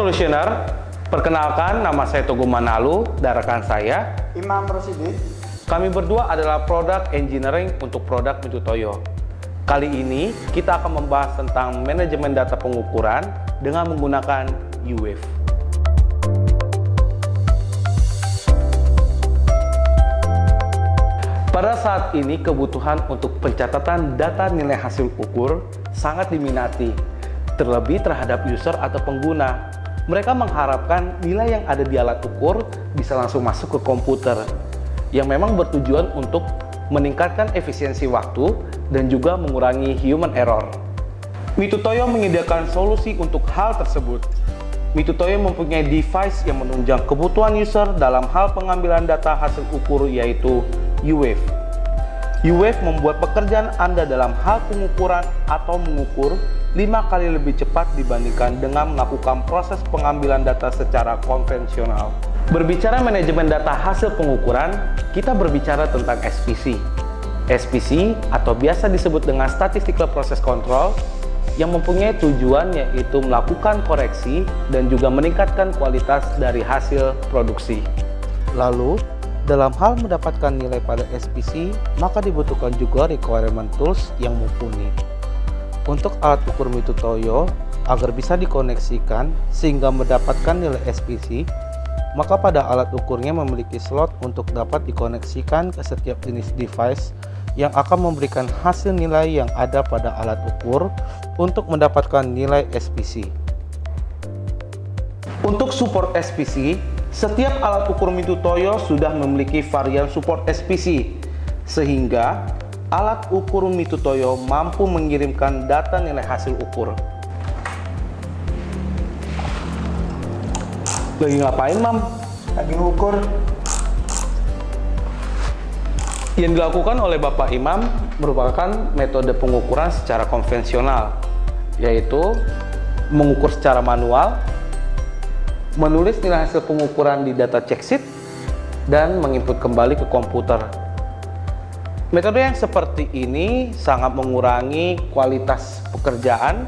Solutioner, perkenalkan nama saya Togo Manalu dan rekan saya Imam Rosidi. Kami berdua adalah product engineering untuk produk Mitutoyo. Kali ini kita akan membahas tentang manajemen data pengukuran dengan menggunakan UWave. Pada saat ini kebutuhan untuk pencatatan data nilai hasil ukur sangat diminati, terlebih terhadap user atau pengguna. Mereka mengharapkan nilai yang ada di alat ukur bisa langsung masuk ke komputer, yang memang bertujuan untuk meningkatkan efisiensi waktu dan juga mengurangi human error. Mitutoyo menyediakan solusi untuk hal tersebut. Mitutoyo mempunyai device yang menunjang kebutuhan user dalam hal pengambilan data hasil ukur, yaitu UWave. UWave membuat pekerjaan Anda dalam hal pengukuran atau mengukur 5 kali lebih cepat dibandingkan dengan melakukan proses pengambilan data secara konvensional. Berbicara manajemen data hasil pengukuran, kita berbicara tentang SPC. SPC atau biasa disebut dengan Statistical Process Control yang mempunyai tujuan yaitu melakukan koreksi dan juga meningkatkan kualitas dari hasil produksi. Lalu, dalam hal mendapatkan nilai pada SPC, maka dibutuhkan juga requirement tools yang mumpuni. Untuk alat ukur Mitutoyo, agar bisa dikoneksikan sehingga mendapatkan nilai SPC, maka pada alat ukurnya memiliki slot untuk dapat dikoneksikan ke setiap jenis device yang akan memberikan hasil nilai yang ada pada alat ukur untuk mendapatkan nilai SPC. Untuk support SPC, setiap alat ukur Mitutoyo sudah memiliki varian support SPC, sehingga alat ukur Mitutoyo mampu mengirimkan data nilai hasil ukur. Lagi ngapain, Mam? Lagi ngukur. Yang dilakukan oleh Bapak Imam merupakan metode pengukuran secara konvensional, yaitu mengukur secara manual, menulis nilai hasil pengukuran di data check sheet, dan menginput kembali ke komputer. Metode yang seperti ini sangat mengurangi kualitas pekerjaan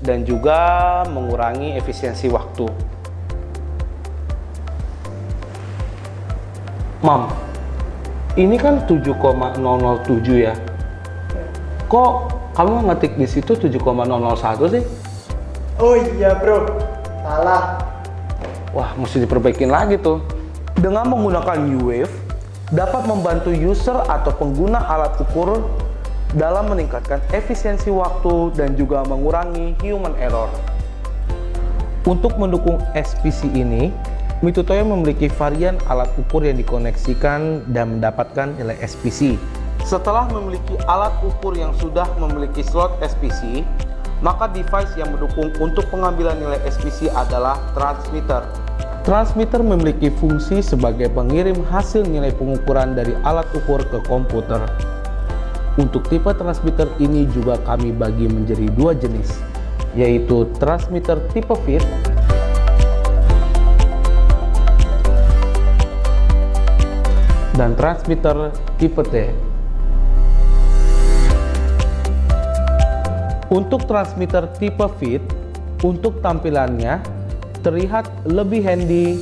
dan juga mengurangi efisiensi waktu. Mam, ini kan 7,007 ya. Kok kamu ngetik di situ 7,001 sih? Oh iya bro, salah. Wah, mesti diperbaikin lagi tuh. Dengan menggunakan UWave, dapat membantu user atau pengguna alat ukur dalam meningkatkan efisiensi waktu dan juga mengurangi human error. Untuk mendukung SPC ini, Mitutoyo memiliki varian alat ukur yang dikoneksikan dan mendapatkan nilai SPC. Setelah memiliki alat ukur yang sudah memiliki slot SPC, maka device yang mendukung untuk pengambilan nilai SPC adalah transmitter. Transmitter memiliki fungsi sebagai pengirim hasil nilai pengukuran dari alat ukur ke komputer. Untuk tipe transmitter ini juga kami bagi menjadi 2 jenis, yaitu transmitter tipe feed dan transmitter tipe T. Untuk transmitter tipe feed, untuk tampilannya terlihat lebih handy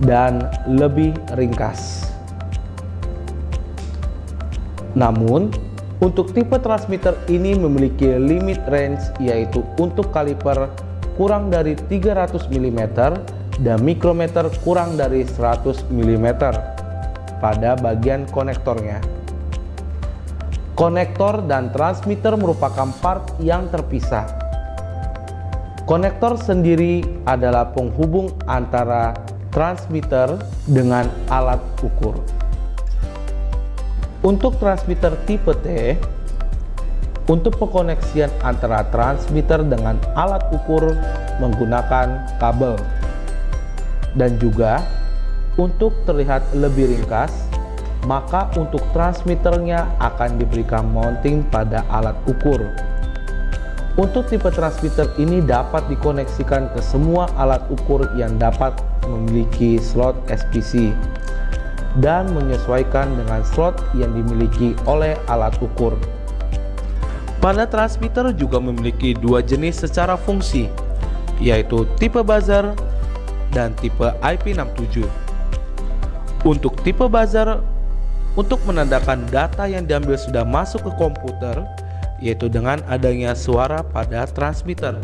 dan lebih ringkas. Namun, untuk tipe transmitter ini memiliki limit range, yaitu untuk kaliper kurang dari 300 mm dan mikrometer kurang dari 100 mm pada bagian konektornya. Konektor dan transmitter merupakan part yang terpisah. Konektor sendiri adalah penghubung antara transmitter dengan alat ukur. Untuk transmitter tipe T, untuk pengkoneksian antara transmitter dengan alat ukur menggunakan kabel, dan juga untuk terlihat lebih ringkas, maka untuk transmitternya akan diberikan mounting pada alat ukur. Untuk tipe transmitter ini dapat dikoneksikan ke semua alat ukur yang dapat memiliki slot SPC dan menyesuaikan dengan slot yang dimiliki oleh alat ukur. Pada transmitter juga memiliki 2 jenis secara fungsi, yaitu tipe buzzer dan tipe IP67. Untuk tipe buzzer, untuk menandakan data yang diambil sudah masuk ke komputer, yaitu dengan adanya suara pada transmitter.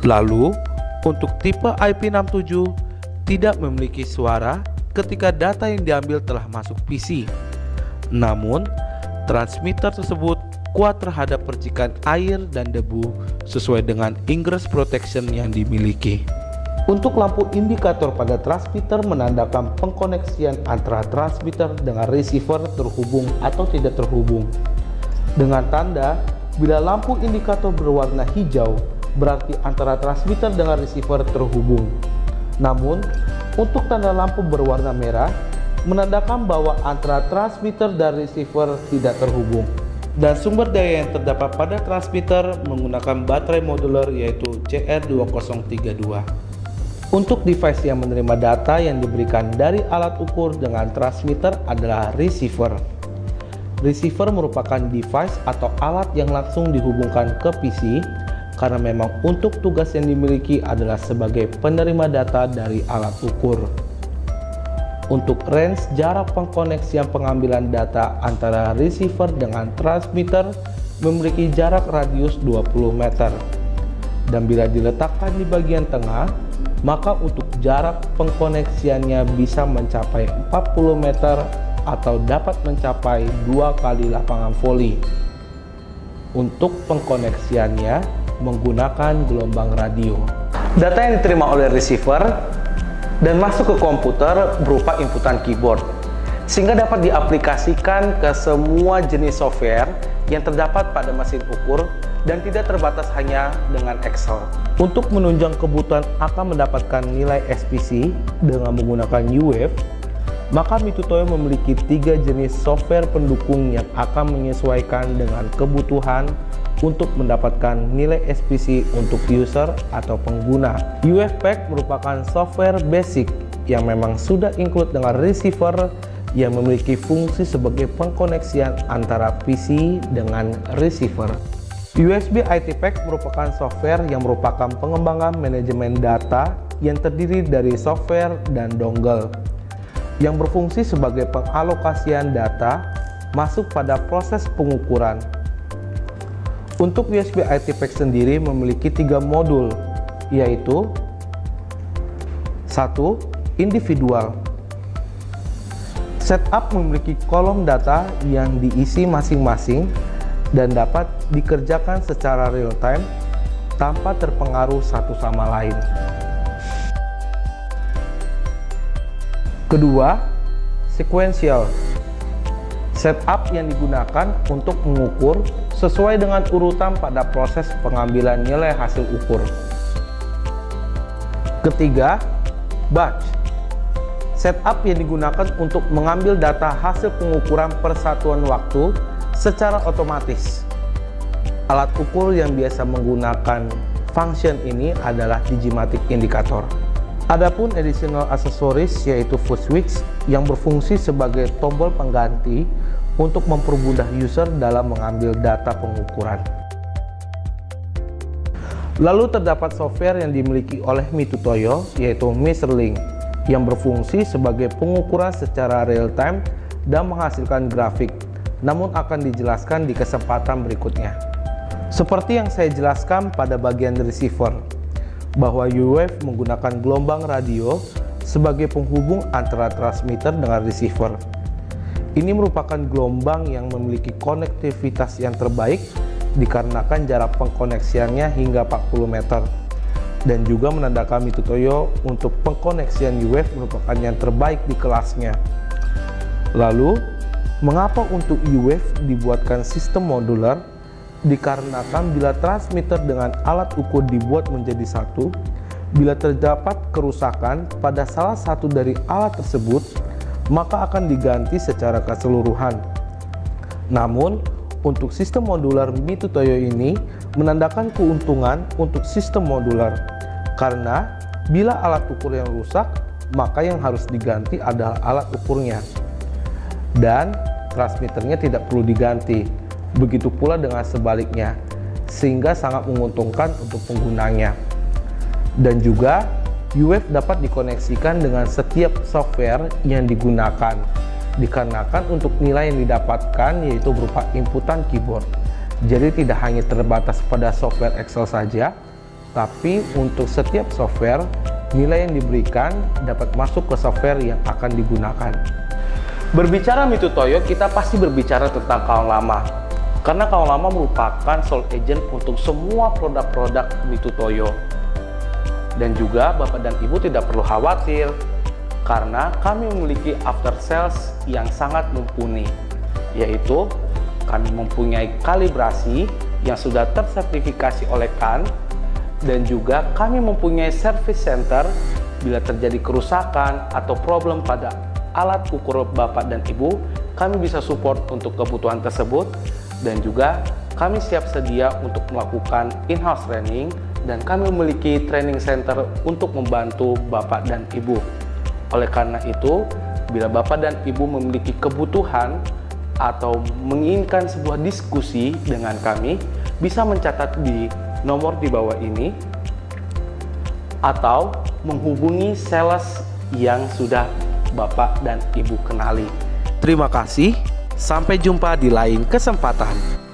Lalu, untuk tipe IP67 tidak memiliki suara ketika data yang diambil telah masuk PC. Namun, transmitter tersebut kuat terhadap percikan air dan debu sesuai dengan ingress protection yang dimiliki. Untuk lampu indikator pada transmitter menandakan pengkoneksian antara transmitter dengan receiver terhubung atau tidak terhubung. Dengan tanda, bila lampu indikator berwarna hijau, berarti antara transmitter dengan receiver terhubung. Namun, untuk tanda lampu berwarna merah, menandakan bahwa antara transmitter dan receiver tidak terhubung. Dan sumber daya yang terdapat pada transmitter menggunakan baterai modular yaitu CR2032. Untuk device yang menerima data yang diberikan dari alat ukur dengan transmitter adalah receiver. Receiver merupakan device atau alat yang langsung dihubungkan ke PC karena memang untuk tugas yang dimiliki adalah sebagai penerima data dari alat ukur. Untuk range jarak pengkoneksian pengambilan data antara receiver dengan transmitter memiliki jarak radius 20 meter. Dan bila diletakkan di bagian tengah, maka untuk jarak pengkoneksiannya bisa mencapai 40 meter atau dapat mencapai 2 kali lapangan voli. Untuk pengkoneksiannya menggunakan gelombang radio. Data yang diterima oleh receiver dan masuk ke komputer berupa inputan keyboard, sehingga dapat diaplikasikan ke semua jenis software yang terdapat pada mesin ukur dan tidak terbatas hanya dengan Excel. Untuk menunjang kebutuhan akan mendapatkan nilai SPC dengan menggunakan UWave, maka Mitutoyo memiliki 3 jenis software pendukung yang akan menyesuaikan dengan kebutuhan untuk mendapatkan nilai SPC untuk user atau pengguna. UWavePack merupakan software basic yang memang sudah include dengan receiver yang memiliki fungsi sebagai pengkoneksian antara PC dengan receiver. USB IT Pack merupakan software yang merupakan pengembangan manajemen data yang terdiri dari software dan dongle yang berfungsi sebagai pengalokasian data masuk pada proses pengukuran. Untuk USB IT Pack sendiri memiliki 3 modul, yaitu 1. Individual. Setup memiliki kolom data yang diisi masing-masing dan dapat dikerjakan secara real time tanpa terpengaruh satu sama lain. Kedua, sequential. Setup yang digunakan untuk mengukur sesuai dengan urutan pada proses pengambilan nilai hasil ukur. Ketiga, batch. Setup yang digunakan untuk mengambil data hasil pengukuran persatuan waktu secara otomatis. Alat ukur yang biasa menggunakan function ini adalah Digimatic Indicator. Adapun additional accessories yaitu foot switch yang berfungsi sebagai tombol pengganti untuk mempermudah user dalam mengambil data pengukuran. Lalu terdapat software yang dimiliki oleh Mitutoyo yaitu MeasureLink yang berfungsi sebagai pengukuran secara real time dan menghasilkan grafik, namun akan dijelaskan di kesempatan berikutnya. Seperti yang saya jelaskan pada bagian receiver, bahwa UWave menggunakan gelombang radio sebagai penghubung antara transmitter dengan receiver. Ini merupakan gelombang yang memiliki konektivitas yang terbaik dikarenakan jarak pengkoneksiannya hingga 40 meter dan juga menandakan Mitutoyo untuk pengkoneksian UWave merupakan yang terbaik di kelasnya. Lalu, mengapa untuk UWave dibuatkan sistem modular? Dikarenakan bila transmitter dengan alat ukur dibuat menjadi satu, bila terdapat kerusakan pada salah satu dari alat tersebut, maka akan diganti secara keseluruhan. Namun, untuk sistem modular Mitutoyo ini menandakan keuntungan untuk sistem modular, karena bila alat ukur yang rusak, maka yang harus diganti adalah alat ukurnya, dan transmitternya tidak perlu diganti. Begitu pula dengan sebaliknya, sehingga sangat menguntungkan untuk penggunanya. Dan juga UWave dapat dikoneksikan dengan setiap software yang digunakan, dikarenakan untuk nilai yang didapatkan yaitu berupa inputan keyboard. Jadi tidak hanya terbatas pada software Excel saja, tapi untuk setiap software, nilai yang diberikan dapat masuk ke software yang akan digunakan. Berbicara Mito Toyo, kita pasti berbicara tentang kawan lama. Karena kawan lama merupakan sole agent untuk semua produk-produk Mito Toyo. Dan juga Bapak dan Ibu tidak perlu khawatir, karena kami memiliki after sales yang sangat mumpuni, yaitu kami mempunyai kalibrasi yang sudah tersertifikasi oleh CAN, dan juga kami mempunyai service center bila terjadi kerusakan atau problem pada alat ukur Bapak dan Ibu, kami bisa support untuk kebutuhan tersebut, dan juga kami siap sedia untuk melakukan in-house training, dan kami memiliki training center untuk membantu Bapak dan Ibu. Oleh karena itu, bila Bapak dan Ibu memiliki kebutuhan atau menginginkan sebuah diskusi dengan kami, bisa mencatat di nomor di bawah ini atau menghubungi sales yang sudah Bapak dan Ibu kenali. Terima kasih, sampai jumpa di lain kesempatan.